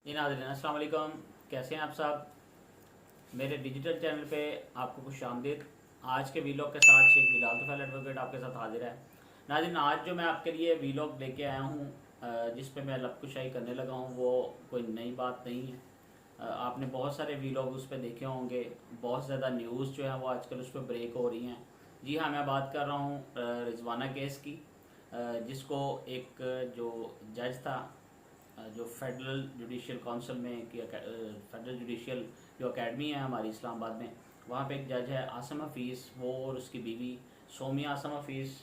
जी नाज़रीन अस्सलाम वालेकुम। कैसे हैं आप सब? मेरे डिजिटल चैनल पे आपको खुश आमदीद। आज के वीलॉग के साथ शेख बिलाल तुफैल एडवोकेट आपके साथ हाजिर है। नाज़रीन, आज जो मैं आपके लिए वीलॉग लेके आया हूँ, जिस पे मैं लबकुशाई करने लगा हूँ, वो कोई नई बात नहीं है। आपने बहुत सारे वीलॉग उस पर देखे होंगे। बहुत ज़्यादा न्यूज़ जो है वो आजकल उस पर ब्रेक हो रही हैं। जी हाँ, मैं बात कर रहा हूँ रिजवाना केस की, जिसको एक जो जज था, जो फेडरल जुडिशल काउंसिल में की फेडरल जुडिशल जो एकेडमी है हमारी इस्लामाबाद में, वहाँ पे एक जज है आसम हफीज़, वो और उसकी बीवी सोमिया आसम हफीज़।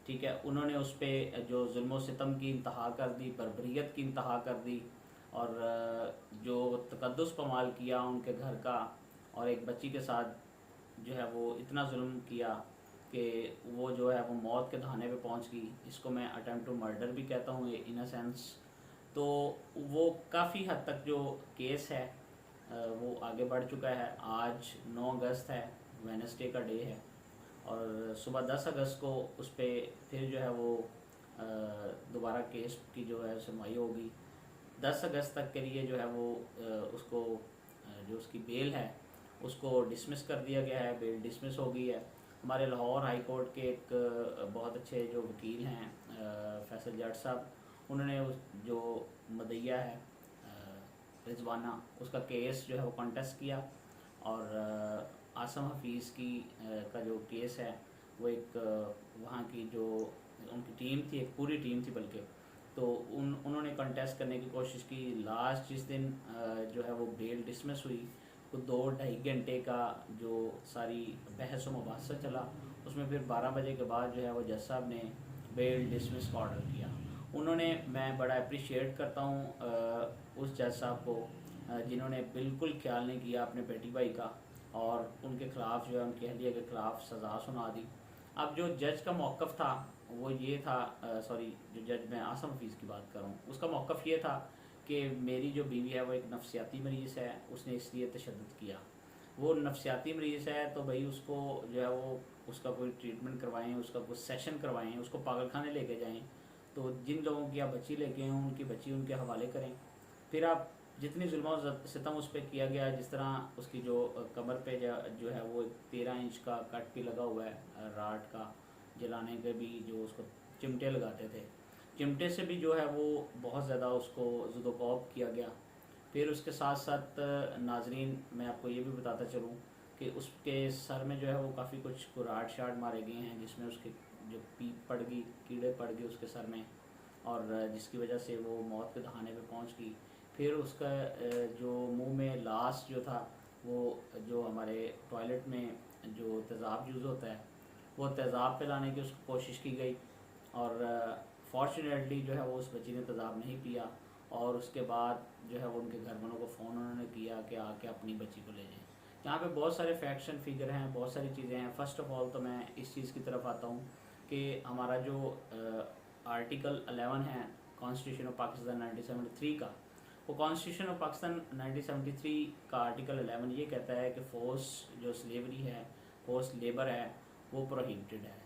ठीक है, उन्होंने उस पर जो जुल्म सितम की इंतहा कर दी, बर्बरियत की इंतहा कर दी, और जो तकद्दुस पमाल किया उनके घर का, और एक बच्ची के साथ जो है वो इतना जुल्म किया कि वो जो है वो मौत के दहाने पे पहुंच गई। इसको मैं अटेम्प्ट टू मर्डर भी कहता हूँ इन अ सेंस। तो वो काफ़ी हद तक जो केस है वो आगे बढ़ चुका है। आज 9 अगस्त है, वेनसडे का डे है, और सुबह 10 अगस्त को उस पर फिर जो है वो दोबारा केस की जो है सुनवाई होगी। 10 अगस्त तक के लिए जो है वो उसको जो उसकी बेल है उसको डिसमिस कर दिया गया है। बेल डिसमिस हो गई है। हमारे लाहौर हाई कोर्ट के एक बहुत अच्छे जो वकील हैं, फैसल जट साहब, उन्होंने उस जो मदैया है रिजवाना, उसका केस जो है वो कंटेस्ट किया। और आसम हफीज़ की का जो केस है वो एक वहाँ की जो उनकी टीम थी, एक पूरी टीम थी बल्कि, तो उन्होंने कंटेस्ट करने की कोशिश की। लास्ट जिस दिन जो है वो बेल डिसमिस हुई, तो 2-2.5 घंटे का जो सारी बहस व मुबासा चला, उसमें फिर 12 बजे के बाद जो है वो जज साहब ने बेल डिसमिस का ऑर्डर किया। उन्होंने, मैं बड़ा अप्रिशिएट करता हूँ उस जज साहब को, जिन्होंने बिल्कुल ख्याल नहीं किया अपने बेटी भाई का, और उनके ख़िलाफ़ जो है उनकी अहलिया के ख़िलाफ़ सज़ा सुना दी। अब जो जज का मौक़िफ़ था वो ये था, सॉरी, जो जज, मैं आसम हफीज़ की बात कर रहा हूँ, उसका मौक़िफ़ ये था कि मेरी जो बीवी है वो एक नफसियाती मरीज़ है, उसने इसलिए तशद्दुद किया। वो नफसियाती मरीज़ है तो भाई उसको जो है वो उसका कोई ट्रीटमेंट करवाएं, उसका कुछ सेशन करवाएं, उसको पागल खाने लेके जाएं। तो जिन लोगों की आप बच्ची लेके हैं उनकी बच्ची उनके हवाले करें। फिर आप जितनी जुल्म सितम उस पर किया गया, जिस तरह उसकी जो कमर पे जो है वो 13 इंच का कट भी लगा हुआ है, राड का, जलाने के भी जो उसको चिमटे लगाते थे, चिमटे से भी जो है वो बहुत ज़्यादा उसको ज़ुदोकौब किया गया। फिर उसके साथ साथ नाजरीन, मैं आपको ये भी बताता चलूँ कि उसके सर में जो है वो काफ़ी कुछ कुराट शाट मारे गए हैं, जिसमें उसके जो पीप पड़ गई, कीड़े पड़ गए उसके सर में, और जिसकी वजह से वो मौत के दहाने पे पहुंच गई। फिर उसका जो मुंह में लास्ट जो था, वो जो हमारे टॉयलेट में जो तेज़ाब यूज़ होता है, वो तेज़ाब पिलाने की उसको कोशिश की गई, और फॉर्चुनेटली जो है वो उस बच्ची ने तेज़ाब नहीं पिया। और उसके बाद जो है वो उनके घर वालों को फ़ोन उन्होंने किया कि आके अपनी बच्ची को ले जाएं। यहाँ पे बहुत सारे फैक्ट्स एंड फिगर हैं, बहुत सारी चीज़ें हैं। फ़र्स्ट ऑफ़ ऑल तो मैं इस चीज़ की तरफ आता हूँ कि हमारा जो आर्टिकल 11 है कॉन्स्टिट्यूशन ऑफ पाकिस्तान 1973 का, वो कॉन्स्टिट्यूशन ऑफ पाकिस्तान 1973 का आर्टिकल 11 ये कहता है कि फ़ोर्स जो स्लेवरी है, फोर्स लेबर है, वो प्रोहिबिटेड है।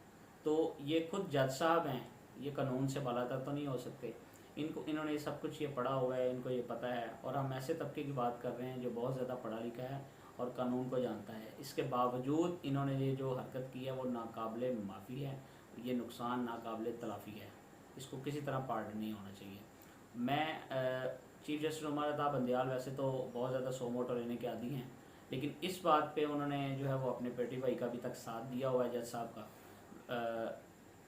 तो ये खुद जज साहब हैं, ये कानून से बालातर तो नहीं हो सकते। इन्होंने ये सब कुछ ये पढ़ा हुआ है, इनको ये पता है, और हम ऐसे तबके की बात कर रहे हैं जो बहुत ज़्यादा पढ़ा लिखा है और कानून को जानता है। इसके बावजूद इन्होंने ये जो हरकत की है वो नाकाबिले माफ़ी है, ये नुकसान नाकाबिले तलाफ़ी है, इसको किसी तरह पार्डन नहीं होना चाहिए। मैं चीफ जस्टिस उमर अता बंदयाल वैसे तो बहुत ज़्यादा सो मोटो लेने के आदी हैं, लेकिन इस बात पे उन्होंने जो है वो अपने बेटी भाई का अभी तक साथ दिया हुआ है जज साहब का,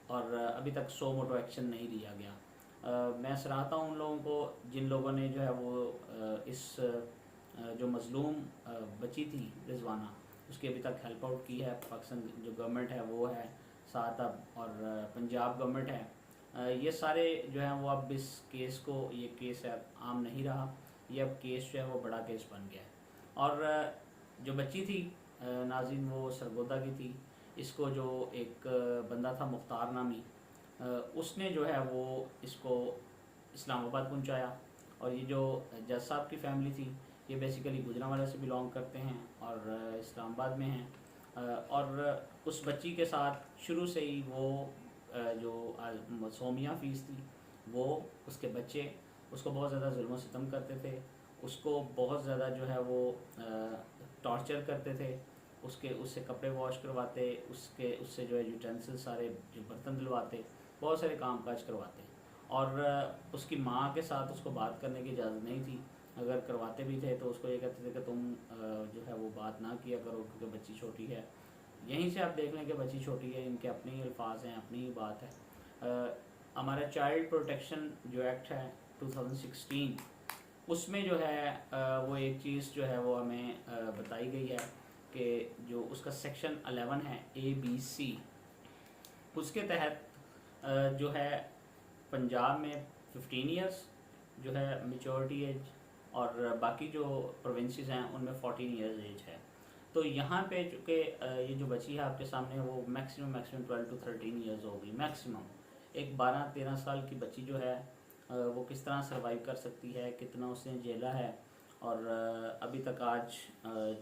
और अभी तक सो मोटो एक्शन नहीं लिया गया। मैं सराहता हूँ उन लोगों को जिन लोगों ने जो है वो इस जो मज़लूम बची थी रिजवाना, उसकी अभी तक हेल्प आउट की है। पाकिस्तान जो गवर्नमेंट है वो है साथ अब, और पंजाब गवर्नमेंट है, ये सारे जो हैं वो अब इस केस को, ये केस है आम नहीं रहा, ये अब केस जो है वो बड़ा केस बन गया है। और जो बच्ची थी नाज़रीन, वो सरगोदा की थी। इसको जो एक बंदा था मुख्तार नामी, उसने जो है वो इसको इस्लामाबाद पहुंचाया। और ये जो जज साहब की फैमिली थी, ये बेसिकली गुजरांवाला से बिलोंग करते हैं और इस्लामाबाद में हैं। और उस बच्ची के साथ शुरू से ही वो जो सोमिया फ़ीस थी, वो उसके बच्चे उसको बहुत ज़्यादा जुल्म सितम करते थे। उसको बहुत ज़्यादा जो है वो टॉर्चर करते थे, उससे कपड़े वॉश करवाते, उससे जो है यूटेंसिल सारे जो बर्तन धुलवाते, बहुत सारे काम काज करवाते। और उसकी माँ के साथ उसको बात करने की इजाज़त नहीं थी, अगर करवाते भी थे तो उसको ये कहते थे कि तुम जो है वो बात ना किया करो क्योंकि बच्ची छोटी है। यहीं से आप देख लें कि बच्ची छोटी है, इनके अपने ही अल्फाज हैं, अपनी ही बात है। हमारा चाइल्ड प्रोटेक्शन जो एक्ट है 2016, उसमें जो है वो एक चीज़ जो है वो हमें बताई गई है कि जो उसका सेक्शन 11 है ABC, उसके तहत जो है पंजाब में 15 इयर्स जो है मेचोरिटी एज, और बाकी जो प्रोविंसेस हैं उनमें 14 इयर्स एज है। तो यहाँ पे चूँकि ये जो बच्ची है आपके सामने वो मैक्सिमम 12 to 13 इयर्स होगी मैक्सिमम। एक 12-13 साल की बच्ची जो है वो किस तरह सर्वाइव कर सकती है, कितना उसने झेला है। और अभी तक आज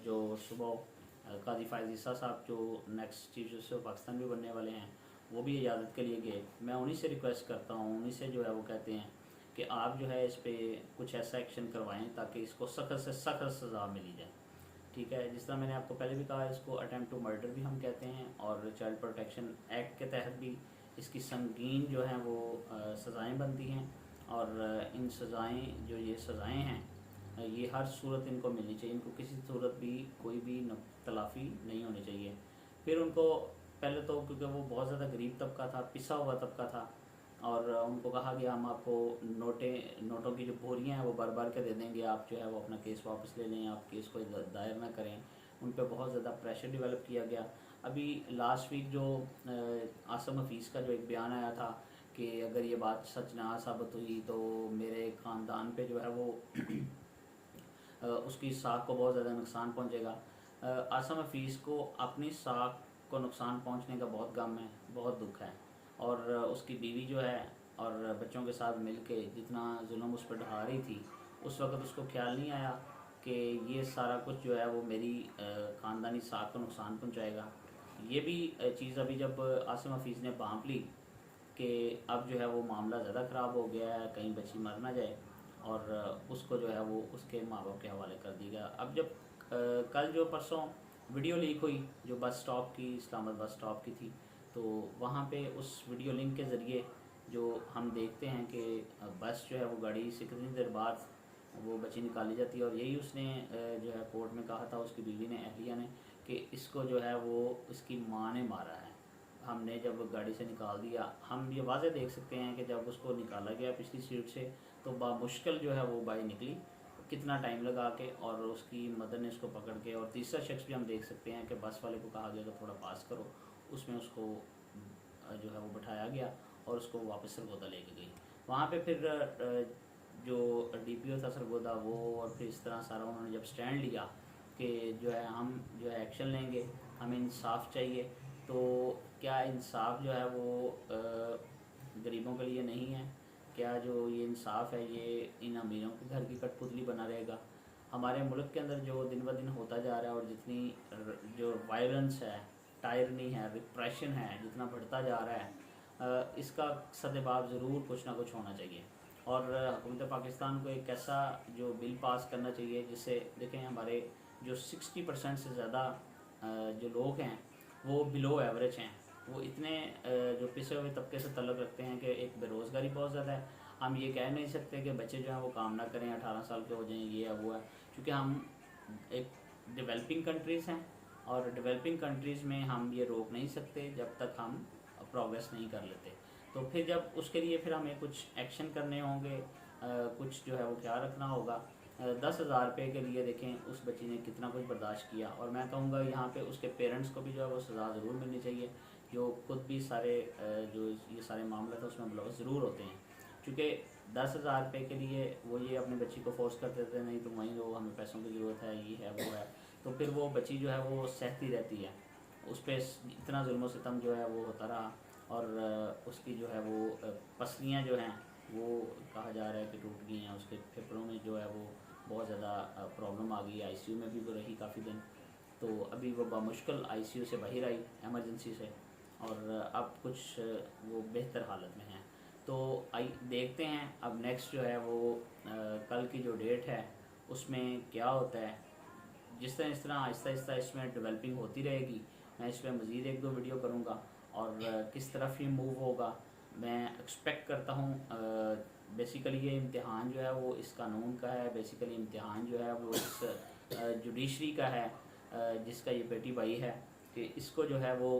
जो सुबह काजी फायज़ ईसा साहब जो next chief justice of Pakistan भी बनने वाले हैं, वो भी इजाज़त के लिए गए। मैं उन्हीं से रिक्वेस्ट करता हूँ, उन्हीं से जो है वो कहते हैं कि आप जो है इस पर कुछ ऐसा एक्शन करवाएं ताकि इसको सख्त से सख्त सज़ा मिली जाए। ठीक है, जिस तरह मैंने आपको पहले भी कहा, इसको अटेम्प्ट टू मर्डर भी हम कहते हैं, और चाइल्ड प्रोटेक्शन एक्ट के तहत भी इसकी संगीन जो हैं वो सज़ाएँ बनती हैं। और इन सज़ाएँ जो ये सज़ाएँ हैं ये हर सूरत इनको मिलनी चाहिए, इनको किसी सूरत भी कोई भी तलाफ़ी नहीं होनी चाहिए। फिर उनको पहले तो, क्योंकि वो बहुत ज़्यादा गरीब तबका था, पिसा हुआ तबका था, और उनको कहा गया हम आपको नोटों की जो बोरियां हैं वो भर भर के दे देंगे, आप जो है वो अपना केस वापस ले लें, आप केस को दायर ना करें। उन पर बहुत ज़्यादा प्रेशर डेवलप किया गया। अभी लास्ट वीक जो आसम हफीज़ का जो एक बयान आया था कि अगर ये बात सच ना साबित हुई तो मेरे ख़ानदान पे जो है वो उसकी साख को बहुत ज़्यादा नुकसान पहुँचेगा। आसम हफीज़ को अपनी साख को नुकसान पहुँचने का बहुत गम है, बहुत दुख है। और उसकी बीवी जो है और बच्चों के साथ मिल के जितना जुल्म उस पर ढा रही थी, उस वक़्त उसको ख्याल नहीं आया कि ये सारा कुछ जो है वो मेरी ख़ानदानी साख को नुकसान पहुँचाएगा। ये भी चीज़ अभी जब आसिम हफीज़ ने भांप ली कि अब जो है वो मामला ज़्यादा ख़राब हो गया है, कहीं बच्ची मर ना जाए, और उसको जो है वो उसके माँ बाप के हवाले कर दी गया। अब जब कल जो परसों वीडियो लीक हुई जो बस स्टॉप की, इस्लामाबाद बस स्टॉप की थी, तो वहाँ पे उस वीडियो लिंक के ज़रिए जो हम देखते हैं कि बस जो है वो गाड़ी से कितनी देर बाद वो बच्ची निकाली जाती है। और यही उसने जो है कोर्ट में कहा था, उसकी बीवी ने, अहलिया ने, कि इसको जो है वो इसकी माँ ने मारा है। हमने जब गाड़ी से निकाल दिया, हम ये वाज़े देख सकते हैं कि जब उसको निकाला गया पिछली सीट से तो बामुश्किल जो है वो बाई निकली, कितना टाइम लगा के, और उसकी मदर ने उसको पकड़ के, और तीसरा शख्स भी हम देख सकते हैं कि बस वाले को कहा गया कि थोड़ा पास करो, उसमें उसको जो है वो बिठाया गया और उसको वापस सरगोदा लेके गई। वहाँ पे फिर जो DPO था सरगोदा वो, और फिर इस तरह सारा उन्होंने जब स्टैंड लिया कि जो है हम जो है एक्शन लेंगे, हमें इंसाफ चाहिए, तो क्या इंसाफ जो है वो गरीबों के लिए नहीं है? क्या जो ये इंसाफ है ये इन अमीरों के घर की कठपुतली बना रहेगा? हमारे मुल्क के अंदर जो दिन ब दिन होता जा रहा है, और जितनी जो वायलेंस है, टायरनी है, रिप्रेशन है, जितना बढ़ता जा रहा है, इसका सद्देबाब ज़रूर कुछ ना कुछ होना चाहिए। और हुकूमत पाकिस्तान को एक ऐसा जो बिल पास करना चाहिए जिससे, देखें, हमारे जो 60% से ज़्यादा जो लोग हैं वो बिलो एवरेज हैं, वो इतने जो पिसे हुए तबके से तल्लुक़ रखते हैं कि एक बेरोज़गारी बहुत ज़्यादा है। हम ये कह नहीं सकते कि बच्चे जो हैं वो काम ना करें, 18 साल के हो जाएं, ये है वो है, क्योंकि हम एक डेवलपिंग कंट्रीज़ हैं, और डेवलपिंग कंट्रीज़ में हम ये रोक नहीं सकते जब तक हम प्रोग्रेस नहीं कर लेते। तो फिर जब उसके लिए फिर हमें कुछ एक्शन करने होंगे, कुछ जो है वो ख्याल रखना होगा। 10,000 रुपये के लिए देखें उस बच्ची ने कितना कुछ बर्दाश्त किया। और मैं कहूँगा यहाँ पे उसके पेरेंट्स को भी जो है वो सज़ा ज़रूर मिलनी चाहिए, जो खुद भी सारे जो ये सारे मामले थे उसमें मुलव्वस ज़रूर होते हैं, क्योंकि 10,000 रुपये के लिए वो ये अपनी बच्ची को फोर्स करते थे, नहीं तुम वहीं रहो, हमें पैसों की ज़रूरत है, ये है वो है, तो फिर वो बच्ची जो है वो सहती रहती है, उस पर इतना जुल्म सितम जो है वो होता रहा, और उसकी जो है वो पसलियाँ जो हैं वो कहा जा रहा है कि टूट गई हैं, उसके फेफड़ों में जो है वो बहुत ज़्यादा प्रॉब्लम आ गई, ICU में भी वो रही काफ़ी दिन। तो अभी वो बामुश्किल ICU से बाहर आई एमरजेंसी से, और अब कुछ वो बेहतर हालत में हैं। तो देखते हैं अब नेक्स्ट जो है वो कल की जो डेट है उसमें क्या होता है। जिस तरह आहिस्ता आहिस्ता इसमें डेवलपिंग होती रहेगी, मैं इस पर मज़ीद एक दो वीडियो करूँगा और किस तरफ ये मूव होगा मैं एक्सपेक्ट करता हूँ। बेसिकली ये इम्तिहान जो है वो इस कानून का है, बेसिकली इम्तिहान जो है वो इस जुडिशरी का है, जिसका ये पेटी भाई है कि इसको जो है वो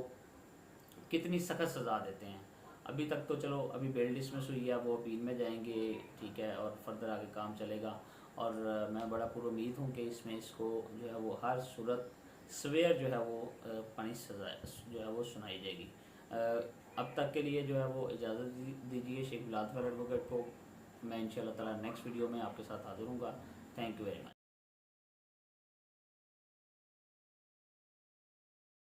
कितनी सख्त सज़ा देते हैं। अभी तक तो चलो अभी बेल डिसमिस हुई है, वो अपील में जाएंगे, ठीक है, और फर्दर आगे काम चलेगा। और मैं बड़ा पुरुमीद हूँ कि इसमें इसको जो है वो हर सूरत सवेयर जो है वो पनिश सज़ा जो है वो सुनाई जाएगी। अब तक के लिए जो है वो इजाज़त दीजिए शेख बिलाल एडवोकेट को। मैं इंशाल्लाह ताला नेक्स्ट वीडियो में आपके साथ हाजिर हूँगा। Thank you very much.